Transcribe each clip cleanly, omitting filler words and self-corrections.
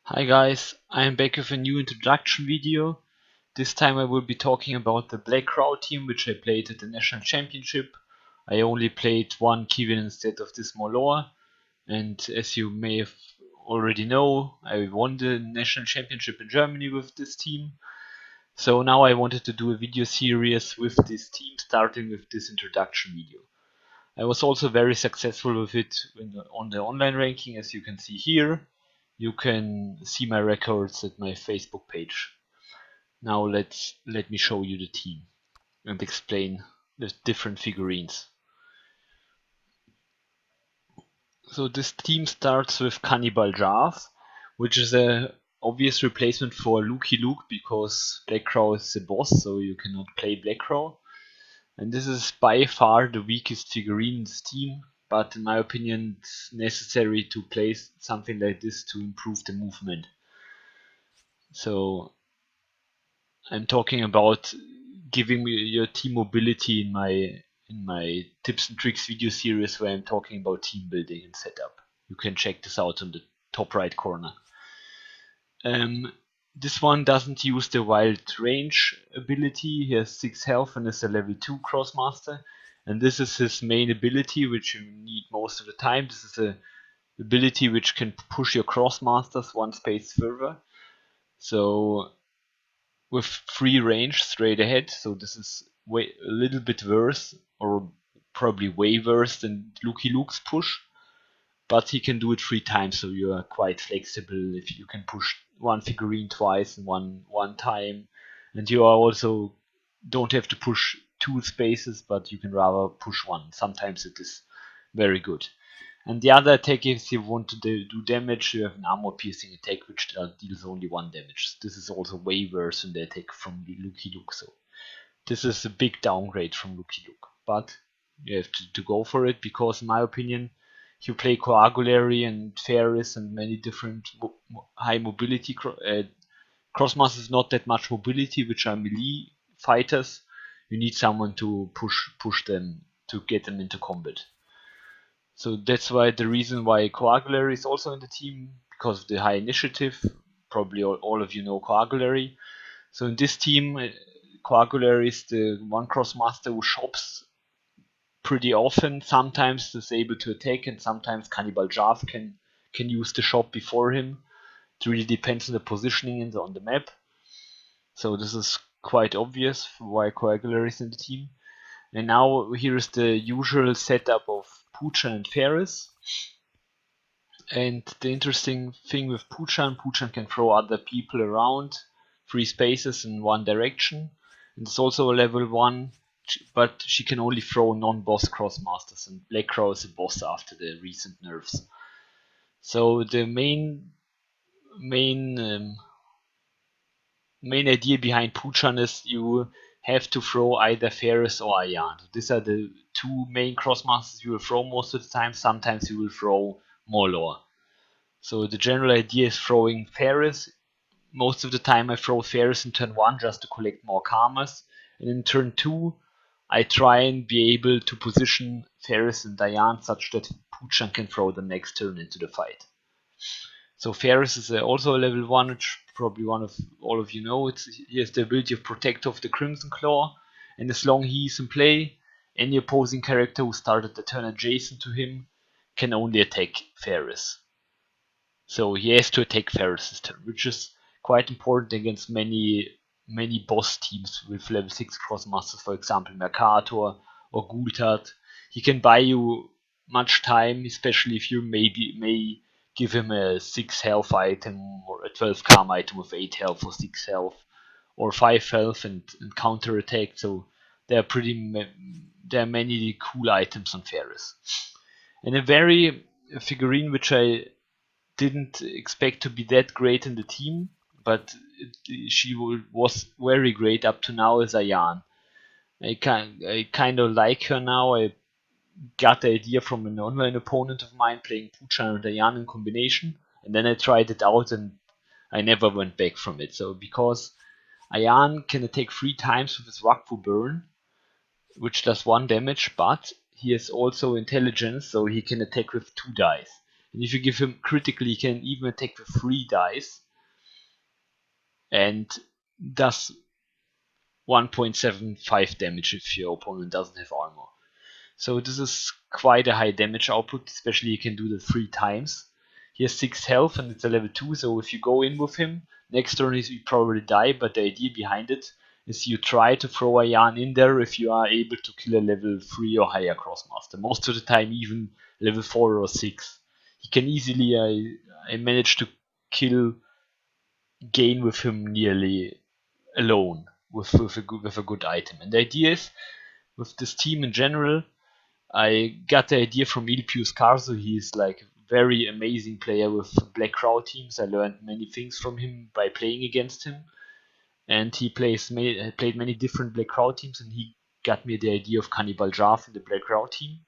Hi guys, I am back with a new introduction video. This time I will be talking about the Black Crow team which I played at the National Championship. I only played one Kevin instead of this Moe Lawr, and as you may have already know, I won the National Championship in Germany with this team. So now I wanted to do a video series with this team, starting with this introduction video. I was also very successful with it on the online ranking, as you can see here. You can see my records at my Facebook page. Now let me show you the team and explain the different figurines. So this team starts with Kannibal Jav, which is a obvious replacement for Lucky Luke because Black Crow is the boss, so you cannot play Black Crow. And this is by far the weakest figurine in this team, but in my opinion it's necessary to place something like this to improve the movement. So I'm talking about giving your team mobility in my tips and tricks video series where I'm talking about team building and setup. You can check this out on the top right corner. This one doesn't use the wild range ability. He has 6 health and is a level 2 Krosmaster. And this is his main ability, which you need most of the time. This is a ability which can push your Krosmasters one space further. So with free range straight ahead. So this is a little bit worse, or probably way worse than Lucky Luke's push. But he can do it 3 times, so you are quite flexible if you can push one figurine twice and one time. And you are also don't have to push 2 spaces, but you can rather push one. Sometimes it is very good. And the other attack, if you want to do damage, you have an armor piercing attack which deals only 1 damage. This is also way worse than the attack from Lucky Luke. So this is a big downgrade from Lucky Luke. But you have to go for it because, in my opinion, you play Coa Gulary and Phaeris and many different high mobility Krosmasters, not that much mobility, which are melee fighters. You need someone to push them to get them into combat. So that's why the reason why Coa Gulary is also in the team, because of the high initiative. Probably all of you know Coa Gulary. So in this team, Coa Gulary is the one Krosmaster who shops pretty often. Sometimes is able to attack, and sometimes Kannibal Jav can use the shop before him. It really depends on the positioning on the map. So this is quite obvious why Coa Gulary is in the team. And now here is the usual setup of Poochan and Phaeris. And the interesting thing with Poochan can throw other people around 3 spaces in one direction. And it's also a level 1, but she can only throw non-boss Krosmasters, and Black Crow is a boss after the recent nerfs. So the main idea behind Poochan is you have to throw either Phaeris or Ayan. These are the 2 main Krosmasters you will throw most of the time. Sometimes you will throw Moe Lawr. So the general idea is throwing Phaeris. Most of the time I throw Phaeris in turn 1 just to collect more karmas. And in turn 2 I try and be able to position Phaeris and Ayan such that Poochan can throw them next turn into the fight. So Phaeris is also a level 1, which probably one of all of you know. He has the ability of Protector of the Crimson Claw, and as long as he is in play, any opposing character who started the turn adjacent to him can only attack Phaeris. So he has to attack Phaeris' turn, which is quite important against many boss teams with level 6 Krosmasters, for example Mercator or Gultard. He can buy you much time, especially if you may give him a 6 health item or a 12 karma item with 8 health or 6 health or 5 health and counter attack. So there are many cool items on Phaeris. And a figurine which I didn't expect to be that great in the team, but she was very great up to now, is Ayan. I kind of like her now. I got the idea from an online opponent of mine playing Poochan and Ayan in combination, and then I tried it out and I never went back from it. So because Ayan can attack 3 times with his Wakfu Burn, which does 1 damage, but he has also intelligence, so he can attack with 2 dice. And if you give him critical, he can even attack with 3 dice and does 1.75 damage if your opponent doesn't have armor. So this is quite a high damage output, especially you can do that 3 times. He has 6 health and it's a level 2, so if you go in with him, next turn you probably die, but the idea behind it is you try to throw Ayan in there if you are able to kill a level 3 or higher Crossmaster. Most of the time even level 4 or 6. He can easily, I managed to kill Gain with him nearly alone with a good item. And the idea is, with this team in general, I got the idea from Ilpius Karso. He's like a very amazing player with Black Crow teams. I learned many things from him by playing against him. And he played many different Black Crow teams, and he got me the idea of Kannibal Jav in the Black Crow team.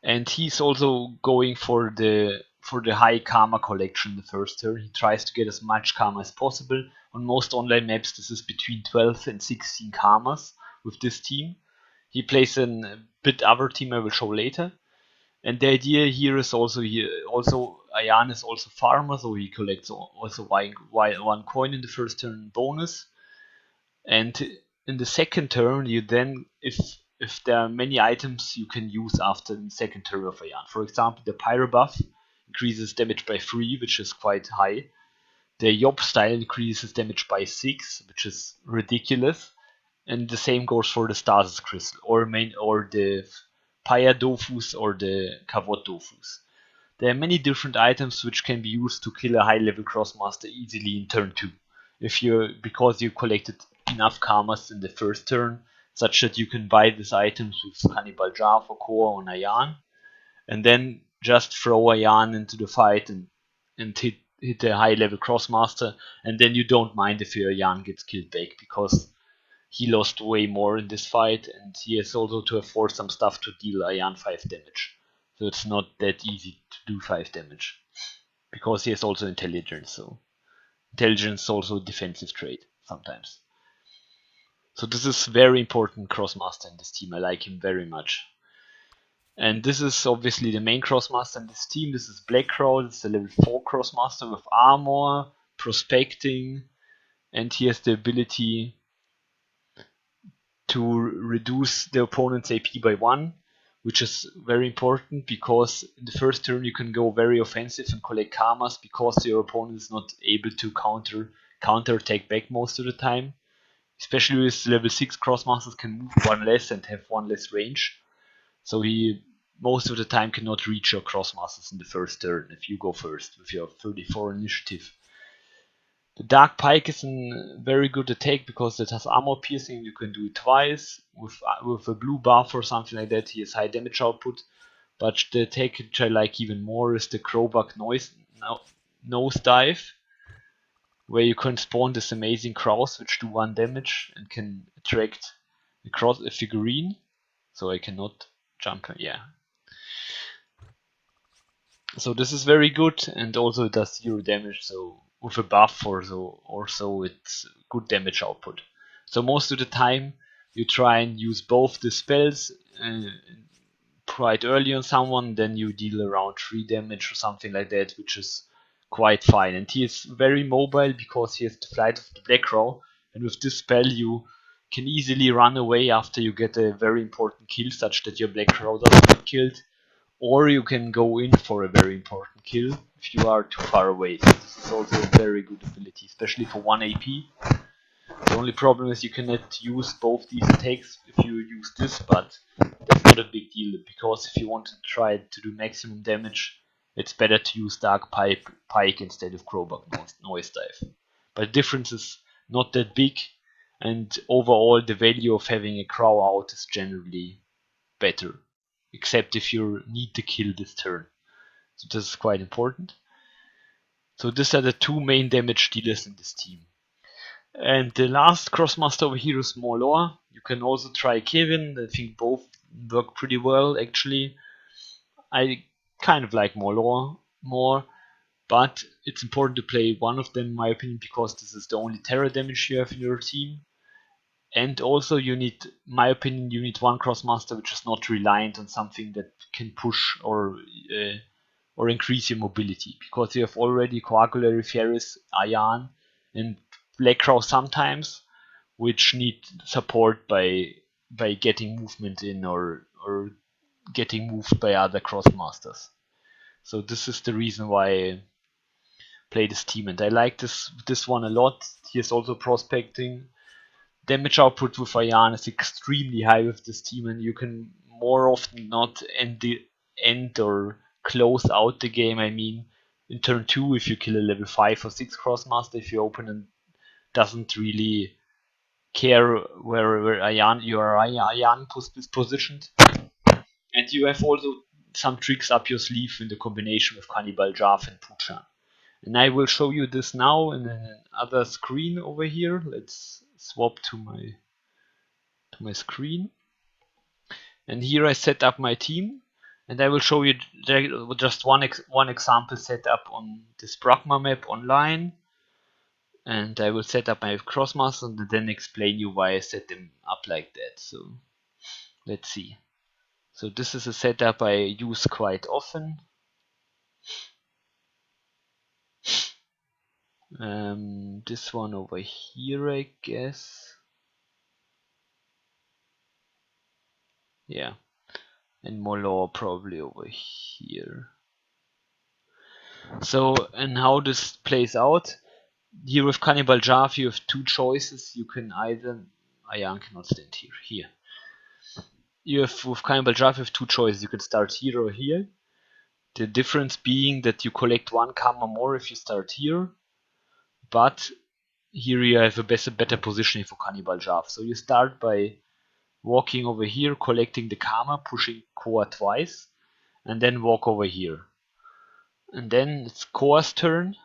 And he's also going for the high karma collection in the first turn. He tries to get as much karma as possible. On most online maps, this is between 12 and 16 karmas with this team. He plays a bit other team I will show later. And the idea here is also Ayan is also farmer, so he collects also one coin in the first turn bonus. And in the second turn, you then, if there are many items you can use after the second turn of Ayan. For example, the Pyro buff increases damage by 3, which is quite high. The Yob style increases damage by 6, which is ridiculous. And the same goes for the Stasis Crystal, or the Paya Dofus or the Kavot Dofus. There are many different items which can be used to kill a high level Crossmaster easily in turn 2. Because you collected enough karmas in the first turn, such that you can buy these items with Kannibal Jav or Coa on Ayan, and then just throw Ayan into the fight and hit a high level Crossmaster, and then you don't mind if your Ayan gets killed back, because he lost way more in this fight, and he has also to afford some stuff to deal Ayan 5 damage. So it's not that easy to do 5 damage, because he has also intelligence, so intelligence is also a defensive trait sometimes. So this is very important Crossmaster in this team. I like him very much. And this is obviously the main Crossmaster in this team. This is Black Crow. This is a level 4 Crossmaster with armor, prospecting, and he has the ability to reduce the opponent's AP by 1, which is very important because in the first turn you can go very offensive and collect karmas because your opponent is not able to counter attack back most of the time. Especially with level 6 Crossmasters can move 1 less and have 1 less range. So he most of the time cannot reach your Crossmasters in the first turn if you go first with your 34 initiative. The Dark Pike is a very good attack because it has armor piercing. You can do it twice with a blue buff or something like that. He has high damage output. But the attack which I like even more is the Crowbug Nose Dive, where you can spawn this amazing crows which do 1 damage and can attract a figurine. So I cannot jump, yeah. So this is very good, and also it does 0 damage, so with a buff or so it's good damage output. So most of the time you try and use both the spells quite early on someone, then you deal around 3 damage or something like that, which is quite fine. And he is very mobile because he has the flight of the Black Crow, and with this spell you can easily run away after you get a very important kill, such that your Black Crow doesn't get killed, or you can go in for a very important kill if you are too far away. So this is also a very good ability, especially for 1 AP. The only problem is you cannot use both these attacks if you use this, but that's not a big deal, because if you want to try to do maximum damage, it's better to use Dark Pike instead of Crowbug Noise Dive. But the difference is not that big, and overall the value of having a Crow out is generally better, except if you need to kill this turn. So this is quite important. So these are the 2 main damage dealers in this team. And the last Crossmaster over here is Moe Lawr. You can also try Kevin. I think both work pretty well actually. I kind of like Moe Lawr more, but it's important to play one of them in my opinion, because this is the only terror damage you have in your team. And also you need, in my opinion, you need one Crossmaster which is not reliant on something that can push or or increase your mobility, because you have already Coa Gulary, Phaeris, Ayan, and Black Crow sometimes, which need support by getting movement in or getting moved by other Crossmasters. So this is the reason why I play this team, and I like this one a lot. Here's also prospecting. Damage output with Ayan is extremely high with this team, and you can more often not end or close out the game. I mean, in turn 2, if you kill a level 5 or 6 Crossmaster, if your opponent doesn't really care where your Ayan is positioned. And you have also some tricks up your sleeve in the combination with Kannibal Jav and Poochan. And I will show you this now in another screen over here. Let's swap to my screen. And here I set up my team, and I will show you just one example set up on this Bragma map online. And I will set up my Crossmaster and then explain you why I set them up like that. So let's see. So this is a setup I use quite often. This one over here, I guess. Yeah, and Moe Lawr probably over here. So, and how this plays out, here with Kannibal Jav you have two choices. You can either, Ayan cannot stand here. You have, with Kannibal Jav you have two choices. You can start here or here. The difference being that you collect one karma more if you start here, but here you have a better positioning for Kannibal Jav. So you start by walking over here, collecting the karma, pushing Coa twice, and then walk over here. And then it's Coa's turn.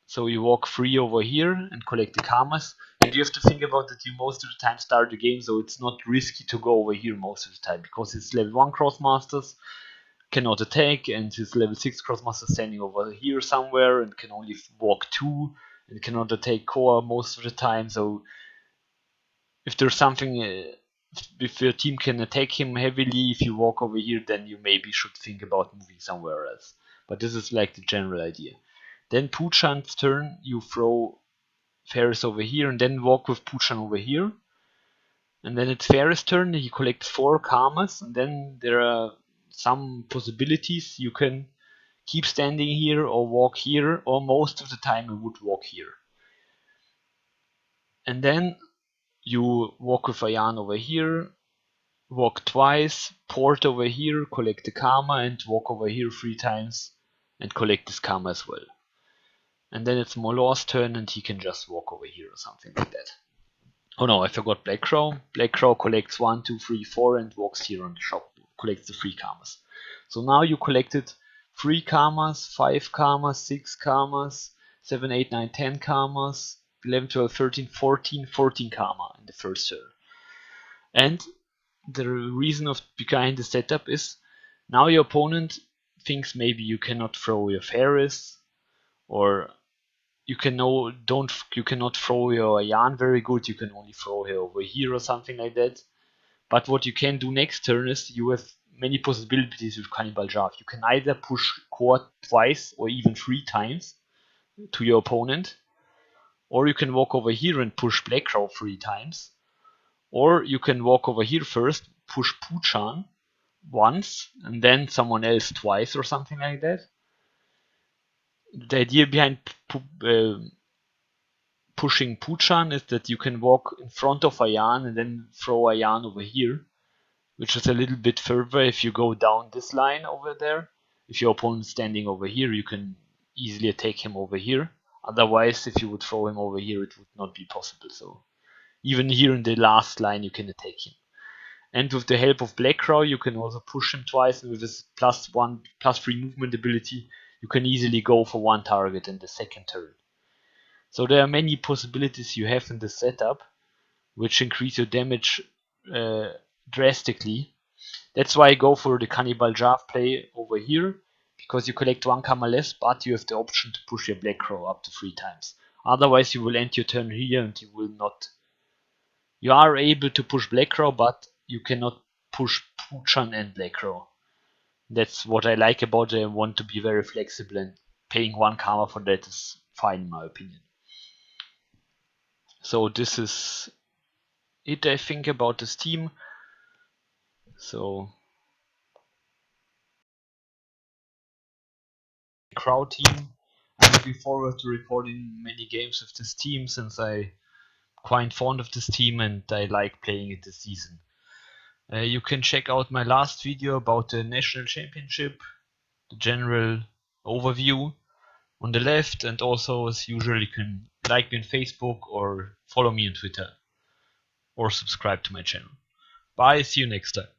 So you walk free over here and collect the karmas. And you have to think about that you most of the time start the game, so it's not risky to go over here most of the time, because it's level 1 Crossmasters, cannot attack, and his level 6 Crossmaster standing over here somewhere and can only walk 2 and cannot attack Coa most of the time. So if there's something, if your team can attack him heavily, if you walk over here, then you maybe should think about moving somewhere else. But this is like the general idea. Then Poochan's turn, you throw Phaeris over here and then walk with Poochan over here. And then it's Phaeris' turn, he collects 4 karmas, and then there are some possibilities. You can keep standing here or walk here, or most of the time you would walk here. And then you walk with Ayan over here, walk twice, port over here, collect the karma, and walk over here 3 times and collect this karma as well. And then it's Moe Lawr's turn and he can just walk over here or something like that. Oh no, I forgot Black Crow. Black Crow collects 1, 2, 3, 4 and walks here on the shop, collects the 3 karmas. So now you collected 3 karmas, 5 karmas, 6 karmas, 7, 8, 9, 10 karmas, 11, 12, 13, 14 karma in the first turn. And the reason behind the setup is now your opponent thinks maybe you cannot throw your Phaeris, or you cannot throw your Ayan very good, you can only throw her over here or something like that. But what you can do next turn is you have many possibilities with Kannibal Jav. You can either push Coa twice or even 3 times to your opponent, or you can walk over here and push Black Crow 3 times, or you can walk over here first, push Poochan once, and then someone else twice or something like that. The idea behind pushing Poochan is that you can walk in front of Ayan and then throw Ayan over here, which is a little bit further if you go down this line over there. If your opponent's standing over here, you can easily attack him over here. Otherwise, if you would throw him over here, it would not be possible. So even here in the last line, you can attack him. And with the help of Black Crow, you can also push him twice, and with his +1, +3 movement ability, you can easily go for 1 target in the second turn. So there are many possibilities you have in this setup, which increase your damage drastically. That's why I go for the Kannibal Jav play over here, because you collect 1 karma less, but you have the option to push your Black Crow up to 3 times. Otherwise you will end your turn here and you will not. You are able to push Black Crow, but you cannot push Poochan and Black Crow. That's what I like about it. I want to be very flexible, and paying 1 karma for that is fine in my opinion. So this is it, I think, about this team. So Crow team. I'm looking forward to recording many games with this team since I'm quite fond of this team and I like playing it this season. You can check out my last video about the national championship, the general overview on the left, and also as usual you can like me on Facebook or follow me on Twitter or subscribe to my channel. Bye, see you next time.